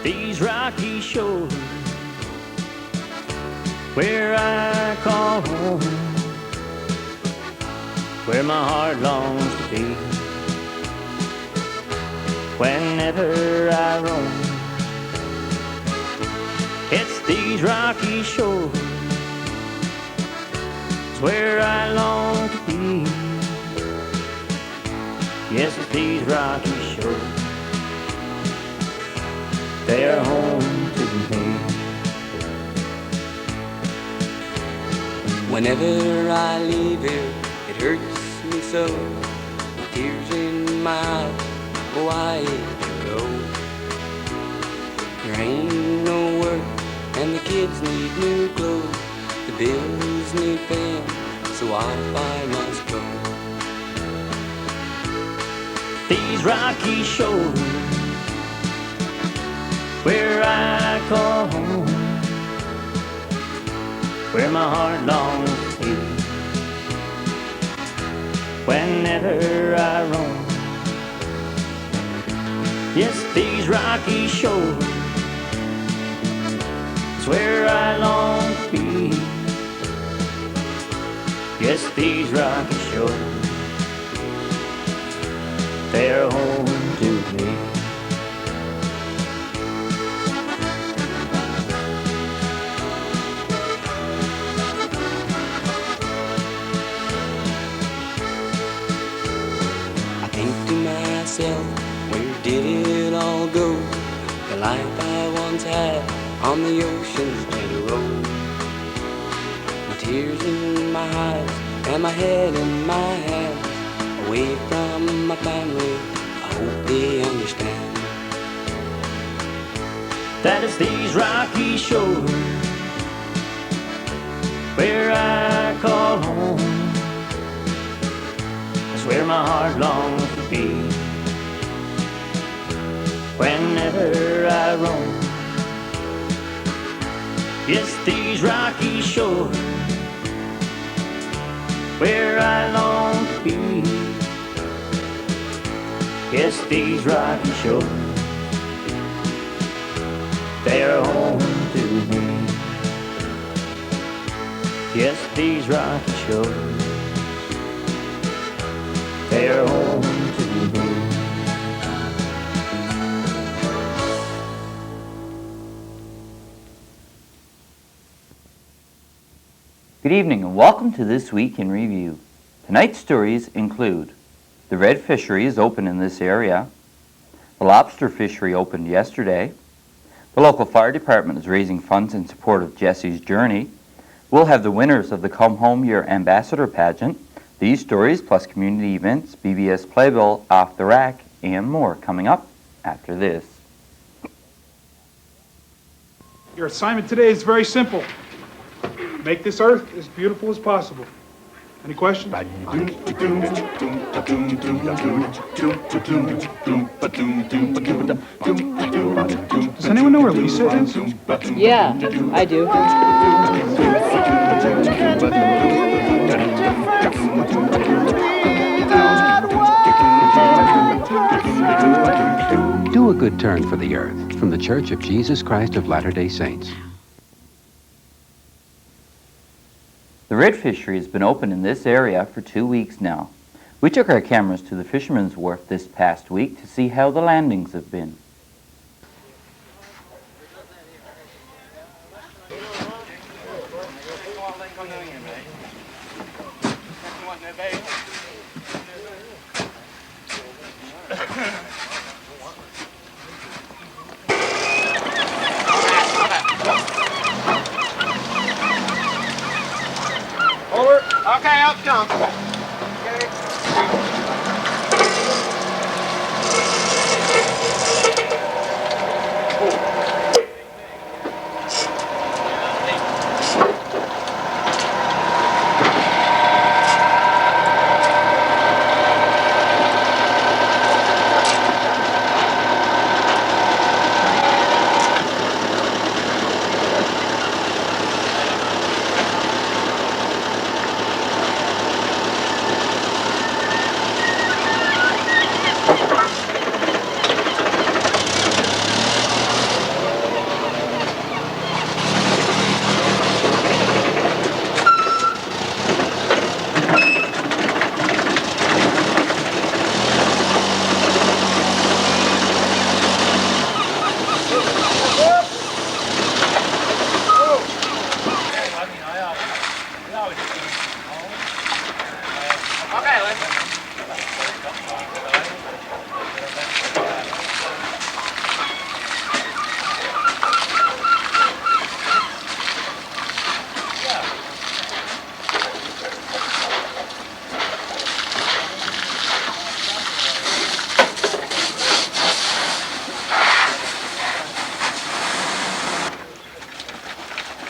These rocky shores where I call home, where my heart longs to be. Whenever I roam, it's these rocky shores, it's where I long to be. Yes, it's these rocky shores, they are home to me. Whenever I leave here, it hurts me so. Tears in my eyes, why you go? There ain't no work, and the kids need new clothes. The bills need paying, so off I must go. These rocky shores where I call home, where my heart longs to be. Whenever I roam, yes, these rocky shores, it's where I long to be. Yes, these rocky shores, they're home to me. Where did it all go? The life I once had on the ocean's gentle road. My tears in my eyes and my head in my hands, away from my family, I hope they understand. That is these rocky shores where I call home, that's where my heart longs to be. Whenever I roam, yes, these rocky shores where I long to be. Yes, these rocky shores, they are home to me. Yes, these rocky shores, they are home to me. Good evening and welcome to This Week in Review. Tonight's stories include the red fishery is open in this area, the lobster fishery opened yesterday, the local fire department is raising funds in support of Jesse's Journey, we'll have the winners of the Come Home Your Ambassador pageant, these stories plus community events, BBS Playbill, Off the Rack, and more coming up after this. Your assignment today is very simple. Make this earth as beautiful as possible. Any questions? Does anyone know where Lisa is? Yeah, I do. Do a good turn for the earth from the Church of Jesus Christ of Latter-day Saints. The red fishery has been open in this area for 2 weeks now. We took our cameras to the Fisherman's Wharf this past week to see how the landings have been. Okay, up jump. Okay.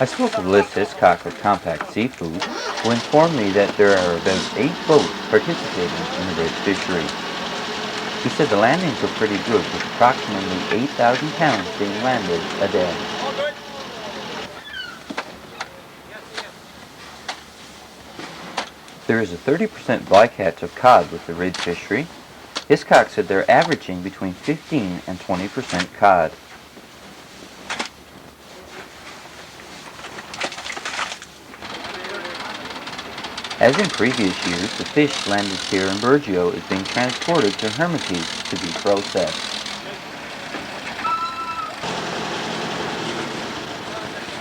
I spoke with Liz Hiscock of Compact Seafood, who informed me that there are about 8 boats participating in the red fishery. He said the landings were pretty good, with approximately 8,000 pounds being landed a day. There is a 30% bycatch of cod with the red fishery. Hiscock said they're averaging between 15 and 20% cod. As in previous years, the fish landed here in Burgeo is being transported to Hermitage to be processed.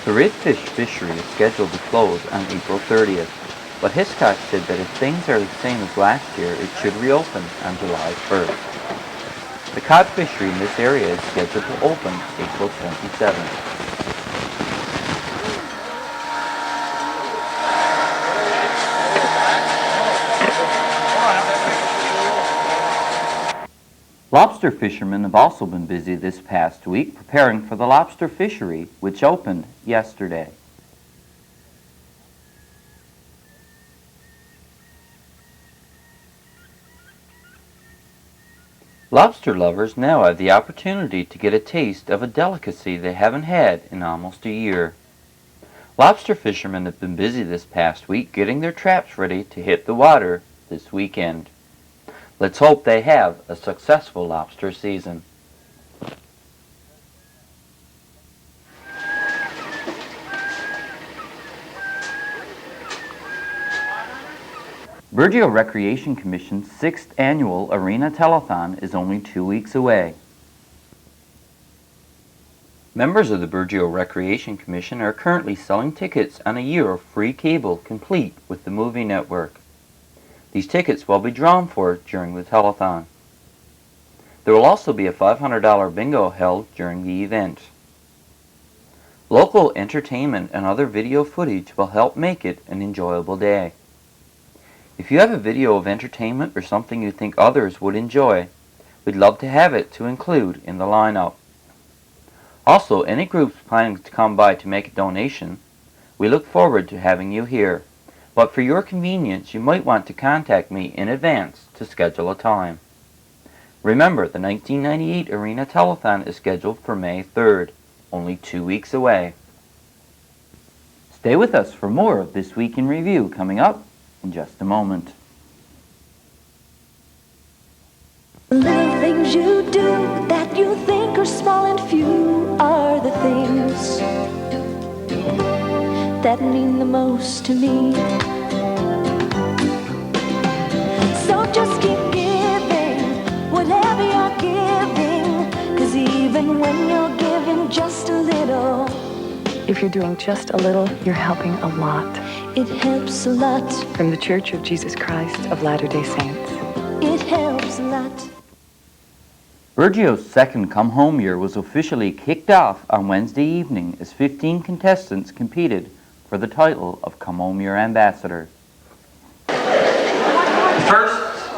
The redfish fishery is scheduled to close on April 30th, but Hiscock said that if things are the same as last year, it should reopen on July 1st. The cod fishery in this area is scheduled to open April 27th. Lobster fishermen have also been busy this past week preparing for the lobster fishery, which opened yesterday. Lobster lovers now have the opportunity to get a taste of a delicacy they haven't had in almost a year. Lobster fishermen have been busy this past week getting their traps ready to hit the water this weekend. Let's hope they have a successful lobster season. Burgeo Recreation Commission's 6th annual Arena Telethon is only 2 weeks away. Members of the Burgeo Recreation Commission are currently selling tickets on a year of free cable complete with the movie network. These tickets will be drawn for during the telethon. There will also be a $500 bingo held during the event. Local entertainment and other video footage will help make it an enjoyable day. If you have a video of entertainment or something you think others would enjoy, we'd love to have it to include in the lineup. Also, any groups planning to come by to make a donation, we look forward to having you here. But for your convenience, you might want to contact me in advance to schedule a time. Remember, the 1998 Arena Telethon is scheduled for May 3rd, only 2 weeks away. Stay with us for more of This Week in Review coming up in just a moment. Little things you do that you think are small and few are the things that mean the most to me. So just keep giving whatever you're giving, 'cause even when you're giving just a little, if you're doing just a little, you're helping a lot. it helps a lot. From the Church of Jesus Christ of Latter-day Saints. It helps a lot. Burgeo's second Come Home year was officially kicked off on Wednesday evening as 15 contestants competed for the title of Come Home Year Ambassador. The first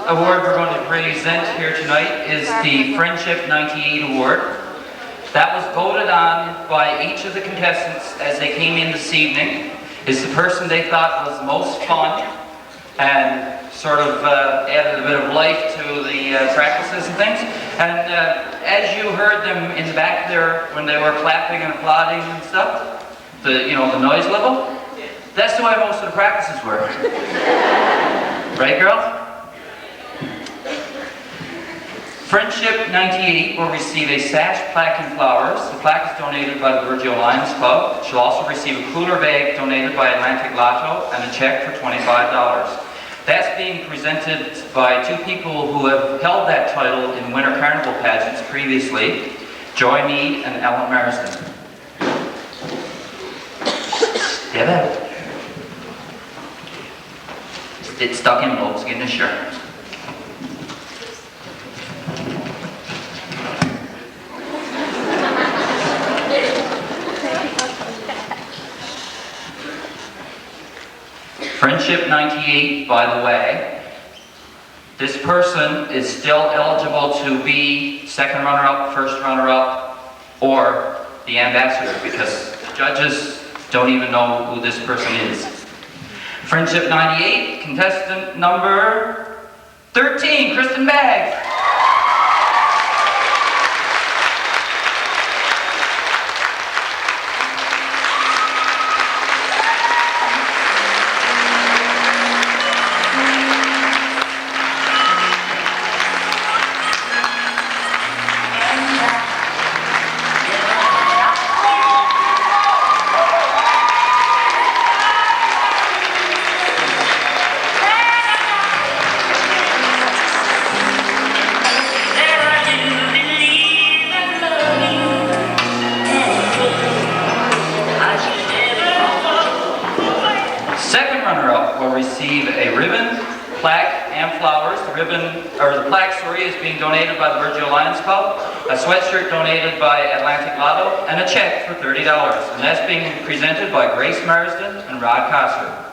award we're going to present here tonight is the Friendship 98 Award. That was voted on by each of the contestants as they came in this evening. It's the person they thought was most fun and sort of added a bit of life to the practices and things. And as you heard them in the back there when they were clapping and applauding and stuff, the noise level, that's the way most of the practices were. Right, girls? Friendship 98 will receive a sash, plaque, and flowers. The plaque is donated by the Burgeo Lions Club. She'll also receive a cooler bag donated by Atlantic Lotto and a check for $25. That's being presented by two people who have held that title in Winter Carnival pageants previously, Joy Mead and Ellen Marsden. Get out. It's stuck in Loeb's getting a shirt. Friendship 98, by the way, this person is still eligible to be second runner-up, first runner-up, or the ambassador, because the judges don't even know who this person is. Friendship 98, contestant number 13, Kristen Baggs. Second runner-up will receive a ribbon, plaque, and flowers. The plaque, is being donated by the Virgil Lions Club, a sweatshirt donated by Atlantic Lotto, and a check for $30. And that's being presented by Grace Marsden and Rod Cosser.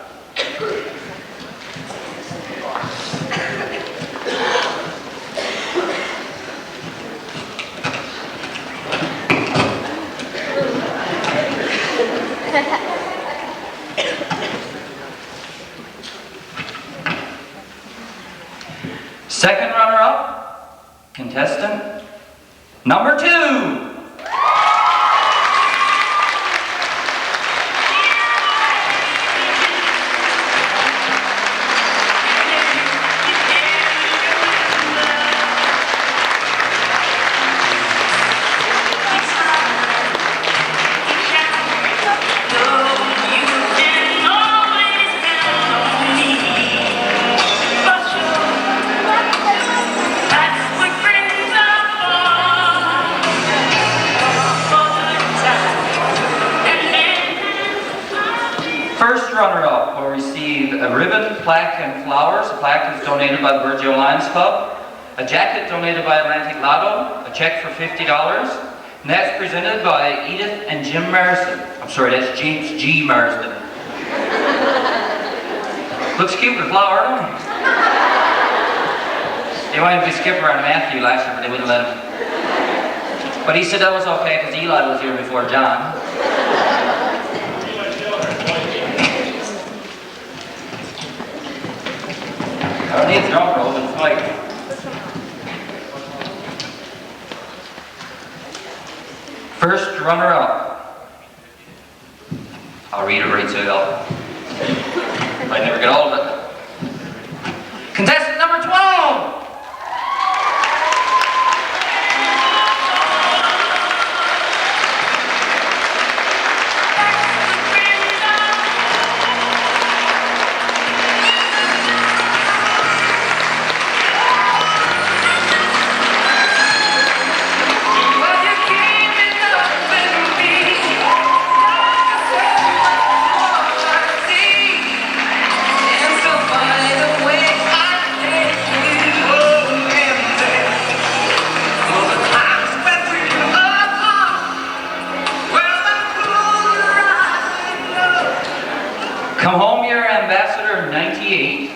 Second runner-up, contestant number 2. First runner-up will receive a ribbon, plaque, and flowers. The plaque is donated by the Virgil Lions Club. A jacket donated by Atlantic Lotto. A check for $50. And that's presented by Edith and Jim Marsden. I'm sorry, that's James G. Marsden. Looks cute with a flower, don't he? They wanted to be skipper on Matthew last year, but they wouldn't let him. But he said that was okay because Eli was here before John. I don't need a drum roll, but it's like... First runner-up. I'll read it right so y'all. I never get all of it. Contestant number 12! Come Home Year Ambassador 98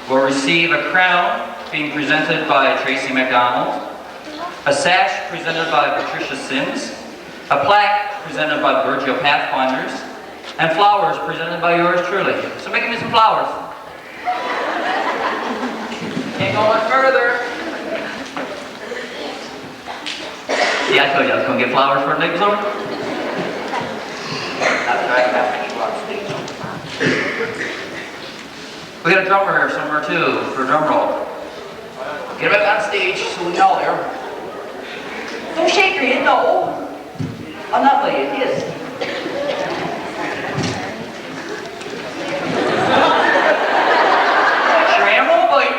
will receive a crown being presented by Tracy McDonald, a sash presented by Patricia Sims, a plaque presented by Virgil Pathfinders, and flowers presented by yours truly. So make me some flowers. Can't go much further. See, I told you I was going to get flowers for Nick Zone. That's right, that's when you on stage. We got a drummer here somewhere too, for a drum roll. Get back on stage so we know there. Don't shake your head, no. I'm not playing, yes. Sure am, won't bite.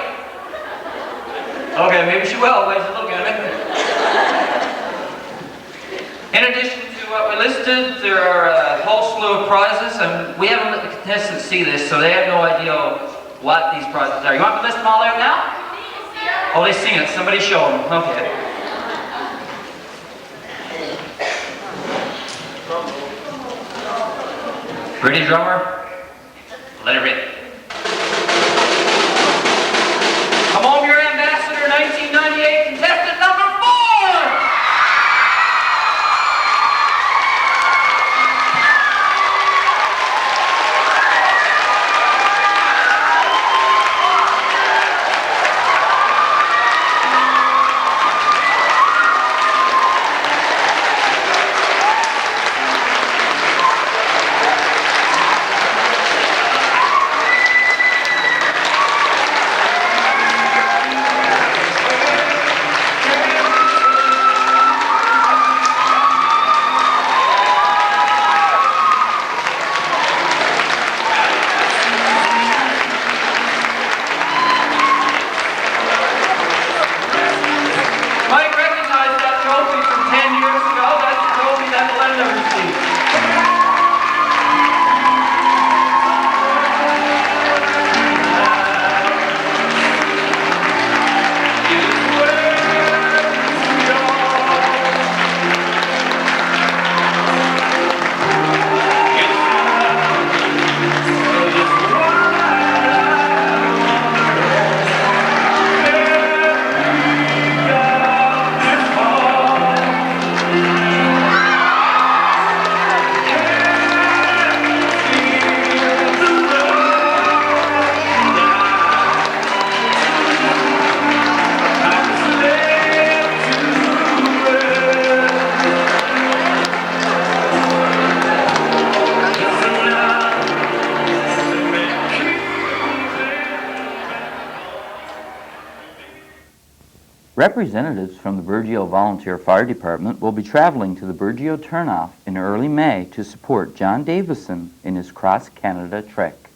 Okay, maybe she will, wait to look at it. In addition to what we listed, there are a whole slew of prizes, and we haven't let the contestants see this, so they have no idea what these prizes are. You want me to list them all out now? Oh, they seen it. Somebody show them. Okay. Ready, drummer? Let it rip. Come Home Year Ambassador 1998, contestant number 4! Representatives from the Burgeo Volunteer Fire Department will be traveling to the Burgeo Turnoff in early May to support John Davison in his cross-Canada trek.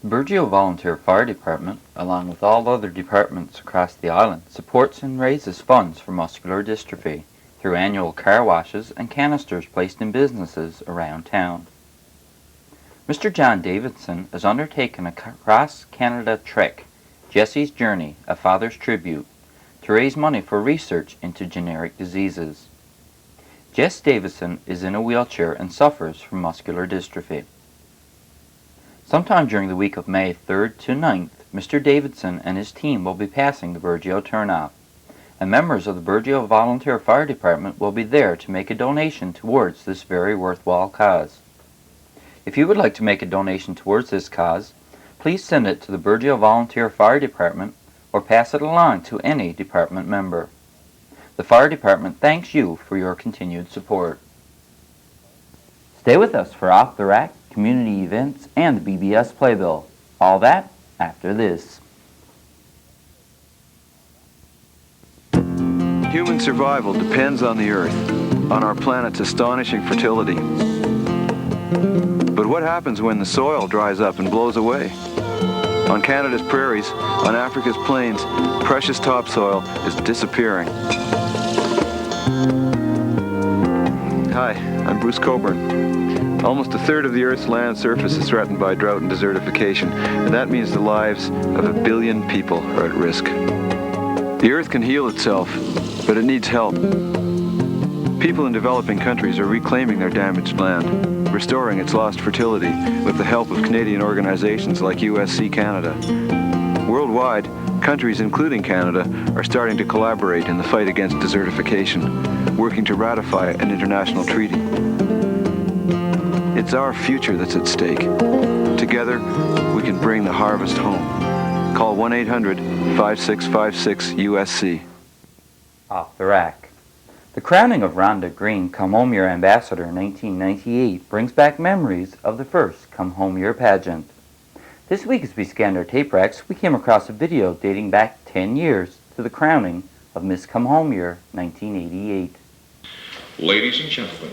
The Burgeo Volunteer Fire Department, along with all other departments across the island, supports and raises funds for muscular dystrophy through annual car washes and canisters placed in businesses around town. Mr. John Davidson has undertaken a cross-Canada trek, Jesse's Journey, A Father's Tribute, to raise money for research into genetic diseases. Jess Davison is in a wheelchair and suffers from muscular dystrophy. Sometime during the week of May 3rd to 9th, Mr. Davidson and his team will be passing the Burgeo Turnoff, and members of the Burgeo Volunteer Fire Department will be there to make a donation towards this very worthwhile cause. If you would like to make a donation towards this cause, please send it to the Burgeo Volunteer Fire Department or pass it along to any department member. The Fire Department thanks you for your continued support. Stay with us for Off the Rack, community events, and the BBS Playbill. All that after this. Human survival depends on the Earth, on our planet's astonishing fertility. But what happens when the soil dries up and blows away? On Canada's prairies, on Africa's plains, precious topsoil is disappearing. Hi, I'm Bruce Coburn. Almost a third of the Earth's land surface is threatened by drought and desertification, and that means the lives of 1 billion people are at risk. The Earth can heal itself, but it needs help. People in developing countries are reclaiming their damaged land, restoring its lost fertility with the help of Canadian organizations like USC Canada. Worldwide, countries including Canada are starting to collaborate in the fight against desertification, working to ratify an international treaty. It's our future that's at stake. Together, we can bring the harvest home. Call 1-800-5656-USC. Off the Rack. The crowning of Rhonda Green Come Home Year Ambassador in 1998 brings back memories of the first Come Home Year pageant. This week as we scanned our tape racks, we came across a video dating back 10 years to the crowning of Miss Come Home Year 1988. Ladies and gentlemen,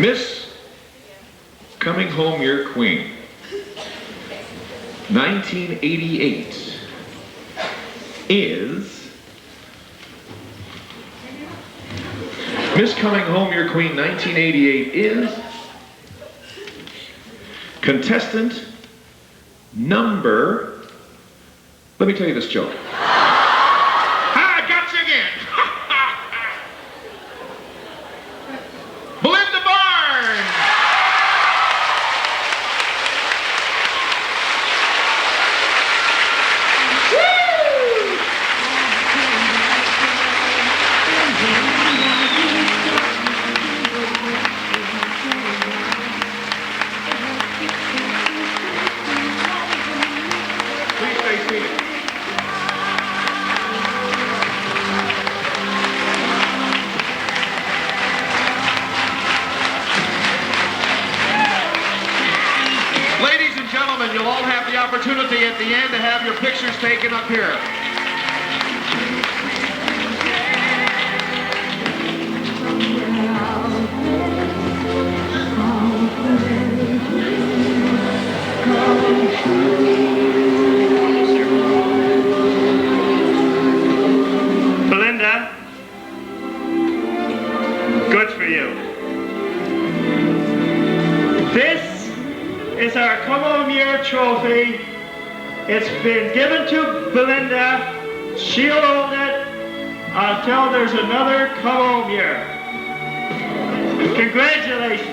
Miss Coming Home Year Queen 1988 is Miss Coming Home Year Queen 1988 is contestant number, let me tell you this joke. I got you again. Belinda Barnes. Please stay seated. Ladies and gentlemen, you'll all have the opportunity at the end to have your pictures taken up here. Belinda, good for you. This is our Come Home Year trophy. It's been given to Belinda. She'll hold it until there's another Come Home Year. Congratulations.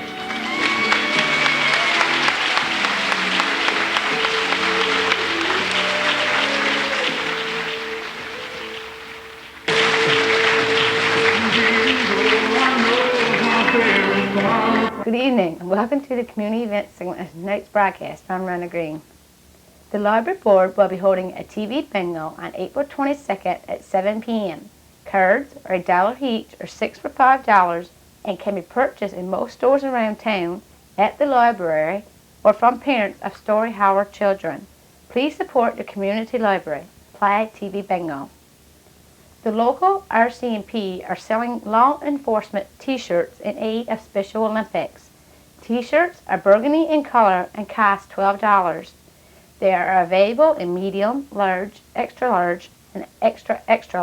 Good evening and welcome to the community event segment of tonight's broadcast from Rhonda Green. The library board will be holding a TV bingo on April 22nd at 7 p.m. Cards are $1 each or 6 for $5 and can be purchased in most stores around town at the library or from parents of Story Howard children. Please support the community library. Play TV Bingo. The local RCMP are selling law enforcement t-shirts in aid of Special Olympics. T-shirts are burgundy in color and cost $12. They are available in medium, large, and extra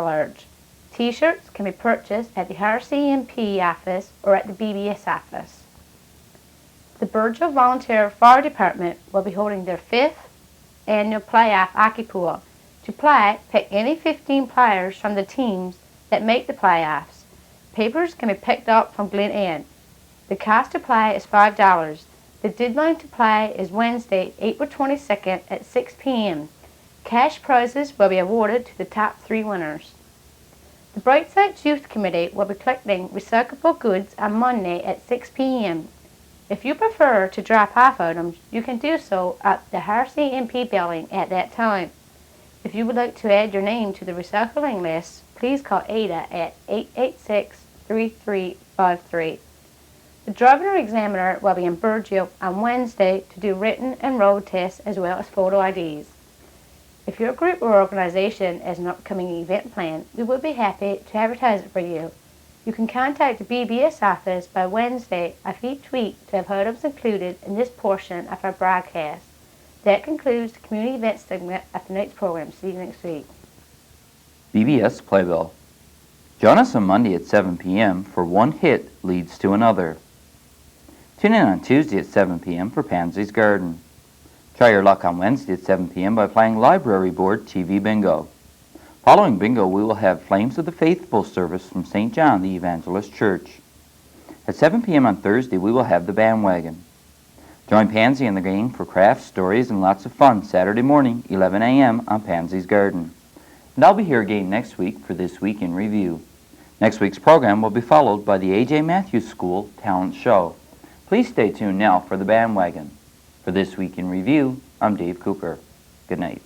large. T-shirts can be purchased at the RCMP office or at the BBS office. The Burgeville Volunteer Fire Department will be holding their 5th annual playoff hockey pool. To play, pick any 15 players from the teams that make the playoffs. Papers can be picked up from Glen Ed. The cost to play is $5. The deadline to play is Wednesday, April 22nd at 6 p.m. Cash prizes will be awarded to the top 3 winners. The Bright Sides Youth Committee will be collecting recyclable goods on Monday at 6 p.m. If you prefer to drop off items, you can do so at the RCMP building at that time. If you would like to add your name to the recycling list, please call Ada at 886-3353. The driver examiner will be in Burgeville on Wednesday to do written and road tests as well as photo IDs. If your group or organization has an upcoming event planned, we would be happy to advertise it for you. You can contact the BBS office by Wednesday of each week to have items included in this portion of our broadcast. That concludes the community event segment of tonight's program. See you next week. BBS Playbill. Join us on Monday at 7 p.m. for One Hit Leads to Another. Tune in on Tuesday at 7 p.m. for Pansy's Garden. Try your luck on Wednesday at 7 p.m. by playing Library Board TV Bingo. Following bingo, we will have Flames of the Faithful service from St. John the Evangelist Church. At 7 p.m. on Thursday, we will have the bandwagon. Join Pansy and the gang for crafts, stories, and lots of fun Saturday morning, 11 a.m. on Pansy's Garden. And I'll be here again next week for This Week in Review. Next week's program will be followed by the A.J. Matthews School Talent Show. Please stay tuned now for the bandwagon. For This Week in Review, I'm Dave Cooper. Good night.